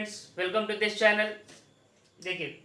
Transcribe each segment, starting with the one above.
Friends, welcome to this channel. देखिए,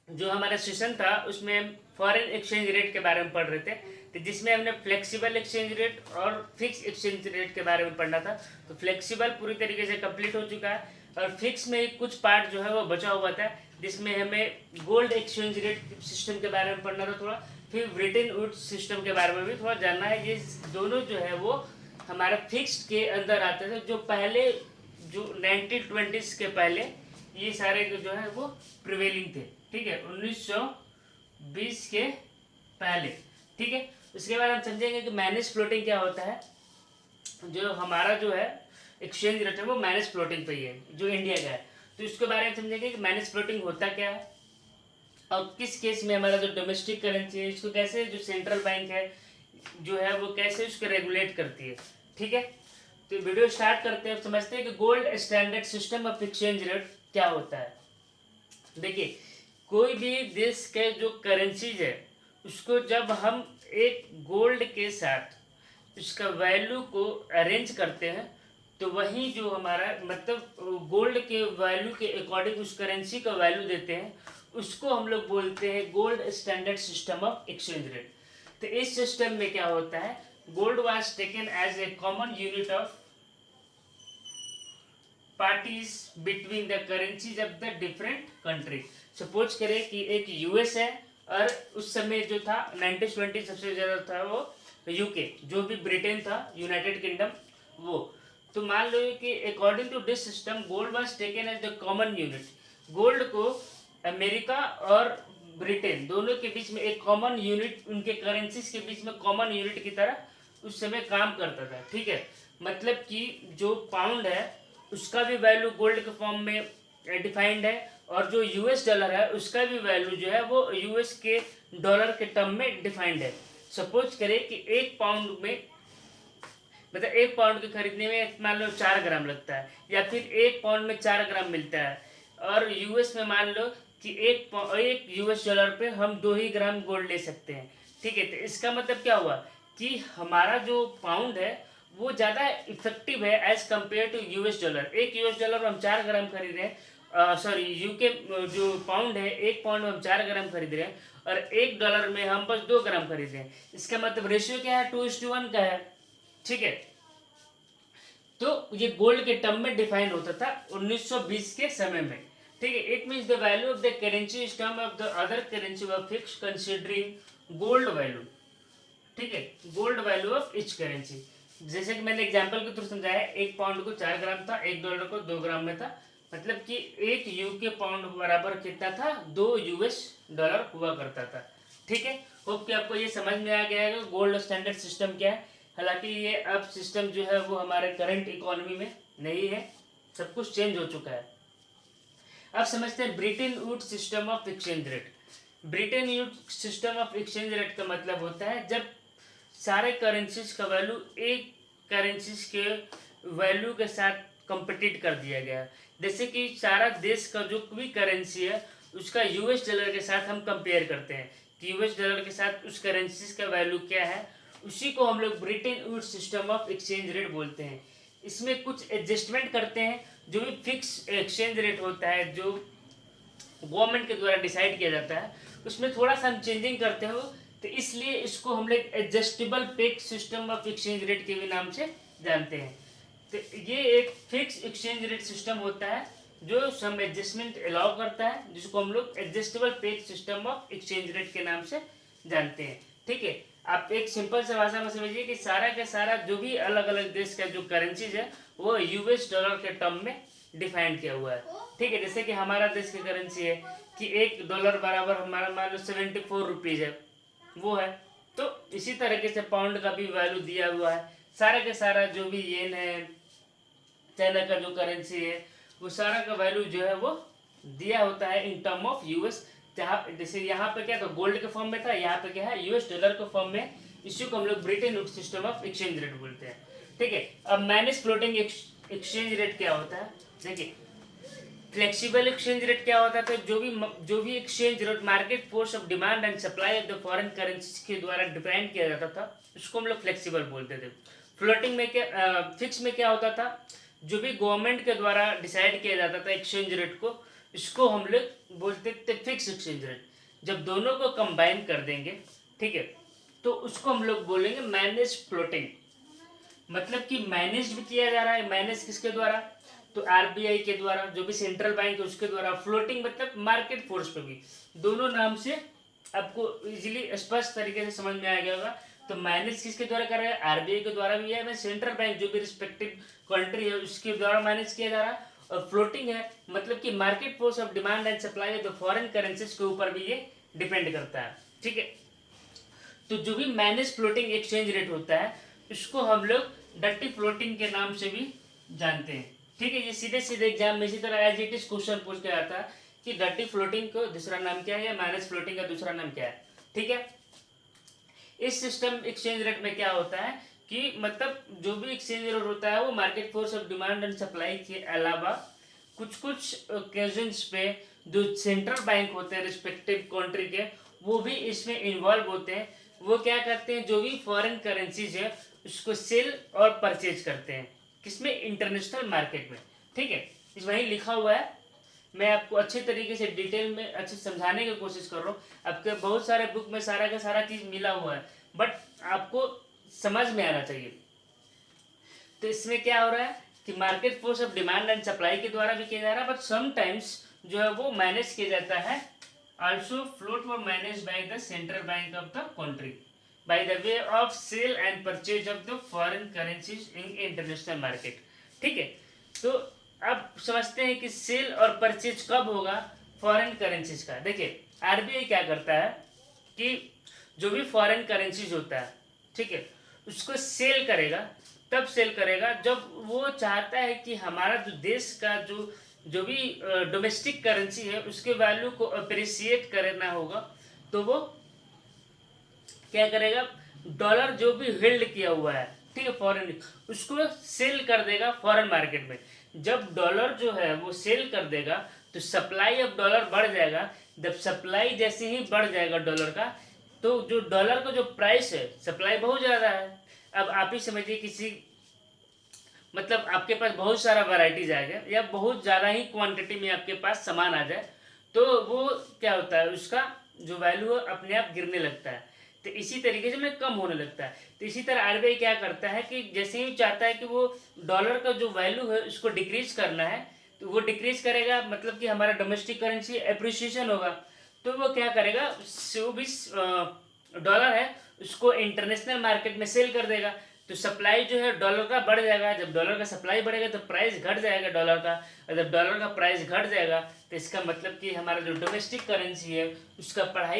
जो हमारा सेशन था उसमें हम फॉरेन एक्सचेंज रेट के बारे में पढ़ रहे थे, तो जिसमें हमने फ्लेक्सिबल एक्सचेंज रेट और फिक्स एक्सचेंज रेट के बारे में पढ़ना था। तो फ्लेक्सिबल पूरी तरीके से कंप्लीट हो चुका है और फिक्स में कुछ पार्ट जो है वो बचा हुआ था, जिसमें हमें गोल्ड एक्सचेंज रेट सिस्टम के बारे में पढ़ना था थोड़ा, फिर ब्रिटेन वुड्स सिस्टम के बारे में भी थोड़ा जानना है। ये दोनों जो है वो हमारे फिक्स्ड के अंदर आते थे, जो पहले जो 1920s के पहले ये सारे जो है वो प्रिवेलिंग थे। ठीक है, 1920 के पहले। ठीक है, उसके बाद हम समझेंगे कि मैनेज फ्लोटिंग क्या होता है। जो हमारा जो है एक्सचेंज रेट है वो मैनेज फ्लोटिंग पे ही है, जो इंडिया का है। तो इसके बारे में समझेंगे कि मैनेज फ्लोटिंग होता क्या है और किस केस में हमारा जो डोमेस्टिक करेंसी है इसको कैसे जो सेंट्रल बैंक है जो है वो कैसे उसको रेगुलेट करती है। ठीक है, तो वीडियो स्टार्ट करते हैं। समझते हैं कि gold standard system of exchange rate क्या होता है। देखिए, कोई भी देश के जो करेंसीज है उसको जब हम एक गोल्ड के साथ उसका वैल्यू को अरेंज करते हैं तो वही जो हमारा मतलब गोल्ड के वैल्यू के अकॉर्डिंग उस करेंसी का वैल्यू देते हैं, उसको हम लोग बोलते हैं gold standard system of exchange rate. तो इस सिस्टम में क्या होता है, gold was taken as a common unit of parties between the currencies of the different country. Suppose करें कि एक यूएस है और उस समय जो था 1920 सबसे ज़्यादा था वो यूके, जो भी ब्रिटेन था, यूनाइटेड किंगडम वो। तो मान लो कि according to this system gold was taken as the common unit. Gold को अमेरिका और ब्रिटेन दोनों के बीच में एक कॉमन यूनिट, उनके करेंसीज के बीच में कॉमन यूनिट की तरह उस समय काम करता था। ठीक है, मतलब कि जो पाउंड है उसका भी वैल्यू गोल्ड के फॉर्म में डिफाइंड है और जो यूएस डॉलर है उसका भी वैल्यू जो है वो यूएस के डॉलर के टर्म में डिफाइंड है। सपोज करें कि एक पाउंड में मतलब एक पाउंड के खरीदने में मान लो 4 ग्राम लगता है, या फिर एक पाउंड में 4 ग्राम मिलता है, और यूएस में मान लो कि एक यूएस डॉलर पे हम 2 ही ग्राम गोल्ड ले सकते हैं। ठीक है, तो इसका मतलब क्या हुआ कि हमारा जो पाउंड है वो ज़्यादा इफेक्टिव है as compare to US dollar. एक यूएस डॉलर में हम 4 ग्राम खरीद रहे हैं, सॉरी यूके जो पाउंड है, एक पाउंड में हम 4 ग्राम खरीद रहे हैं और $1 में हम बस 2 ग्राम खरीद रहे हैं। इसका मतलब रेशियो क्या है, 2:1 का है। ठीक है, तो ये गोल्ड के टर्म में डिफाइन होता था 1920 के समय में। ठीक है, it means the value of the currency is term of the other currency were fix considering gold value. ठीक है, gold value of each currency. जैसे कि मैंने एग्जांपल के थ्रू समझाया, एक पाउंड को 4 ग्राम था, $1 को 2 ग्राम में था, मतलब कि एक यूके पाउंड बराबर कितना था, 2 US डॉलर हुआ करता था। ठीक है, होप कि आपको ये समझ में आ गया है गोल्ड स्टैंडर्ड सिस्टम क्या है। हालांकि ये अब सिस्टम जो है वो हमारे करंट इकोनॉमी में नहीं है, सब कुछ चेंज हो चुका है। अब समझते हैं Bretton Woods system of exchange rate. Bretton Woods system of exchange rate का मतलब होता है जब सारे करेंसीज का वैल्यू एक करेंसीज के वैल्यू के साथ कंपीट कर दिया गया। जैसे कि सारा देश का जो भी करेंसी है उसका यूएस डॉलर के साथ हम कंपेयर करते हैं कि यूएस डॉलर के साथ उस करेंसीज का वैल्यू क्या है, उसी को हम लोग Bretton Woods system of exchange rate बोलते हैं। इसमें कुछ एडजस्टमेंट करते हैं, जो भी फिक्स एक्सचेंज रेट होता है जो गवर्नमेंट के द्वारा डिसाइड किया जाता है उसमें थोड़ा सा हम चेंजिंग करते हो, तो इसलिए इसको हम लोग adjustable peg system of exchange rate के भी नाम से जानते हैं। तो ये एक फिक्स एक्सचेंज रेट सिस्टम होता है जो सम एडजस्टमेंट अलाउ करता है, जिसको हम लोग adjustable peg system of exchange rate के नाम से जानते हैं। ठीक है, आप एक सिंपल सा भाषा में समझिए कि सारा का सारा जो भी अलग अलग देश का जो करेंसीज है वो यूएस डॉलर के टर्म में डिफाइन किया हुआ है। ठीक है, जैसे कि हमारा देश की करेंसी है कि $1 बराबर हमारा मान लो 74 रुपीज़ है, वो है। तो इसी तरीके से पाउंड का भी वैल्यू दिया हुआ है। सारा का सारा जो भी येन है, चाइना का जो करेंसी है, वो सारा का वैल्यू जो है वो दिया होता है इन टर्म ऑफ यूएस। जहाँ जैसे यहाँ पे क्या तो गोल्ड के फॉर्म में था, यहाँ पे क्या है यूएस डॉलर के फॉर्म में। इसी को हम लोग Bretton Woods system of exchange rate बोलते हैं। ठीक है, अब मैनेज फ्लोटिंग एक्सचेंज रेट क्या होता है। देखिए, फ्लेक्सिबल एक्सचेंज रेट क्या होता है, तो जो भी exchange rate market force of demand and supply of the foreign currency के द्वारा डिफाइन किया जाता था, उसको हम लोग फ्लेक्सिबल बोलते थे। फ्लोटिंग में क्या फिक्स में क्या होता था, जो भी गवर्नमेंट के द्वारा डिसाइड किया जाता था एक्सचेंज रेट को, इसको हम लोग बोलते थे फिक्स एक्सचेंज रेट। जब दोनों को कंबाइन कर देंगे, ठीक है, तो उसको हम लोग बोलेंगे मैनेज फ्लोटिंग। मतलब कि मैनेज भी किया जा रहा है। मैनेज किसके द्वारा? तो आरबीआई के द्वारा, जो भी सेंट्रल बैंक है उसके द्वारा। फ्लोटिंग मतलब मार्केट फोर्स पे भी। दोनों नाम से आपको इजीली स्पष्ट तरीके से समझ में आ गया होगा। तो मैनेज किसके द्वारा कर रहा है? आरबीआई के द्वारा भी है, मैं सेंट्रल बैंक जो भी रिस्पेक्टिव कंट्री है उसके द्वारा मैनेज किया जा रहा है। और फ्लोटिंग है मतलब कि market force of demand and supply है, तो फॉरेन करेंसीज के ऊपर भी ये डिपेंड करता है, ठीक है। तो जो भी मैनेज फ्लोटिंग एक्सचेंज रेट होता है इसको हम लोग डर्टी फ्लोटिंग के नाम से भी जानते हैं, ठीक है। ये सीधे सीधे एग्जाम में इसी तरह एज इट इज क्वेश्चन पूछ के आता है कि डर्टी फ्लोटिंग को दूसरा नाम क्या है या मैनेज फ्लोटिंग का दूसरा नाम क्या है, ठीक है। इस सिस्टम एक्सचेंज रेट में क्या होता है कि मतलब जो भी एक्सचेंज रेट होता है वो market force of demand and supply के अलावा कुछ कुछ ओकेजन्स पे जो सेंट्रल बैंक होते हैं रिस्पेक्टिव कंट्री के, वो भी इसमें इन्वॉल्व होते हैं। वो क्या करते हैं, जो भी फॉरेन करेंसीज है उसको सेल और परचेज करते हैं, किसमें? इंटरनेशनल मार्केट में, ठीक है। इस वहीं लिखा हुआ है, मैं आपको अच्छे तरीके से डिटेल में अच्छे समझाने की कोशिश कर रहा हूँ। आपके बहुत सारे बुक में सारा का सारा चीज़ मिला हुआ है, बट आपको समझ में आना चाहिए। तो इसमें क्या हो रहा है कि market force of demand and supply के द्वारा भी किया जा रहा है, बट समटाइम्स जो है वो मैनेज किया जाता है आल्सो फ्लोट व manage by the central bank of the country by the way of sale and purchase of the foreign currencies in international market, ठीक है। तो अब समझते हैं कि सेल और परचेज कब होगा फॉरेन करेंसीज का। देखिए आरबीआई क्या करता है कि जो भी फॉरेन करेंसीज होता है, ठीक है, उसको सेल करेगा, तब सेल करेगा जब वो चाहता है कि हमारा जो देश का जो भी डोमेस्टिक करेंसी है उसके वैल्यू को अप्रिसिएट करना होगा, तो वो क्या करेगा, डॉलर जो भी होल्ड किया हुआ है, ठीक है, फॉरेन, उसको सेल कर देगा फॉरेन मार्केट में। जब डॉलर जो है वो सेल कर देगा तो सप्लाई ऑफ डॉलर बढ़ जाएगा। जब सप्लाई जैसे ही बढ़ जाएगा डॉलर का, तो जो डॉलर का जो प्राइस है, सप्लाई बहुत ज़्यादा है। अब आप ही समझिए किसी मतलब आपके पास बहुत सारा वैरायटीज आ गया या बहुत ज़्यादा ही क्वांटिटी में आपके पास सामान आ जाए, तो वो क्या होता है, उसका जो वैल्यू है अपने आप गिरने लगता है। तो इसी तरीके से में कम होने लगता है। तो इसी तरह आरबीआई क्या करता है कि जैसे ही चाहता है कि वो डॉलर का जो वैल्यू है उसको डिक्रीज करना है, तो वो डिक्रीज करेगा, मतलब कि हमारा डोमेस्टिक करेंसी एप्रिसिएशन होगा, तो वो क्या करेगा, जो भी डॉलर है उसको इंटरनेशनल मार्केट में सेल कर देगा। तो सप्लाई जो है डॉलर का बढ़ जाएगा। जब डॉलर का सप्लाई बढ़ेगा तो प्राइस घट जाएगा डॉलर का, और जब डॉलर का प्राइस घट जाएगा तो इसका मतलब कि हमारा जो डोमेस्टिक करेंसी है उसका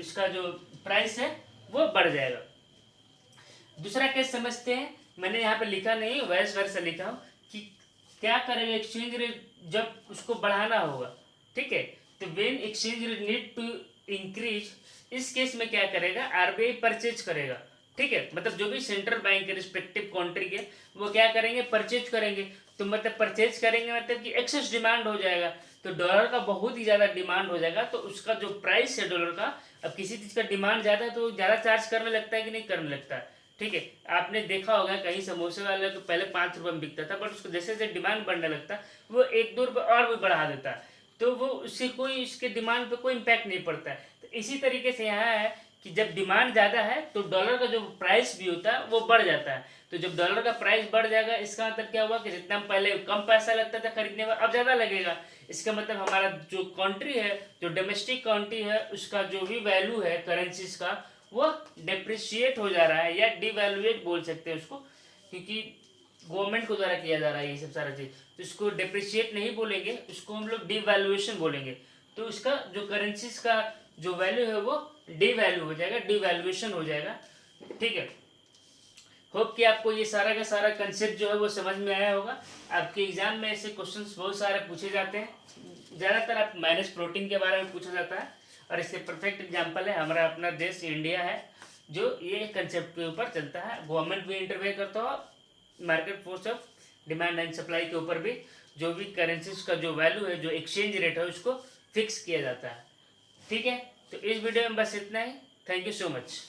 इसका जो प्राइस है वो बढ़ जाएगा। दूसरा केस समझते हैं, मैंने यहाँ पे लिखा नहीं, वैस वर्सा लिखा हूँ कि क्या करेगा एक्सचेंज रेट जब उसको बढ़ाना होगा, ठीक है। तो when exchange rate need to increase, इस केस में क्या करेगा, आरबीआई परचेज करेगा, ठीक है। मतलब जो भी सेंट्रल बैंक के रिस्पेक्टिव कंट्री के, वो क्या करेंगे, परचेज करेंगे। तो मतलब परचेज करेंगे मतलब कि एक्सेस डिमांड हो जाएगा, तो डॉलर का बहुत ही ज़्यादा डिमांड हो जाएगा, तो उसका जो प्राइस है डॉलर का, अब किसी चीज़ का डिमांड ज़्यादा है तो ज़्यादा चार्ज करने लगता है कि नहीं करने लगता है, ठीक है। आपने देखा होगा कहीं समोसे वाले को पहले 5 रुपये में बिकता था, बट उसको जैसे जैसे डिमांड बढ़ने लगता है वो 1-2 रुपये और भी बढ़ा देता है, तो वो उससे कोई इसके डिमांड पे कोई इम्पैक्ट नहीं पड़ता है। तो इसी तरीके से यहाँ है कि जब डिमांड ज़्यादा है तो डॉलर का जो प्राइस भी होता है वो बढ़ जाता है। तो जब डॉलर का प्राइस बढ़ जाएगा, इसका मतलब क्या हुआ कि जितना पहले कम पैसा लगता था खरीदने में, अब ज़्यादा लगेगा। इसका मतलब हमारा जो कंट्री है, जो डोमेस्टिक कंट्री है, उसका जो भी वैल्यू है करेंसीज का, वो डिप्रिशिएट हो जा रहा है, या डिवैल्यूएट बोल सकते हैं उसको, क्योंकि गवर्नमेंट को द्वारा किया जा रहा है ये सब सारा चीज़। तो इसको डिप्रिशिएट नहीं बोलेंगे, उसको हम लोग डिवैल्यूएशन बोलेंगे। तो उसका जो करेंसीज का जो वैल्यू है वो डिवैल्यू हो जाएगा, डिवैल्यूएशन हो जाएगा, ठीक है। होप कि आपको ये सारा का सारा कंसेप्ट जो है वो समझ में आया होगा। आपके एग्जाम में ऐसे क्वेश्चंस बहुत सारे पूछे जाते हैं, ज़्यादातर आप मैनेज फ्लोटिंग के बारे में पूछा जाता है, और इसके परफेक्ट एग्जाम्पल है हमारा अपना देश इंडिया है, जो ये कंसेप्ट के ऊपर चलता है। गवर्नमेंट भी इंटरफेयर करता हो, market force of demand and supply के ऊपर भी जो भी करेंसीज का जो वैल्यू है, जो एक्सचेंज रेट है, उसको फिक्स किया जाता है, ठीक है। तो इस वीडियो में बस इतना ही। Thank you so much.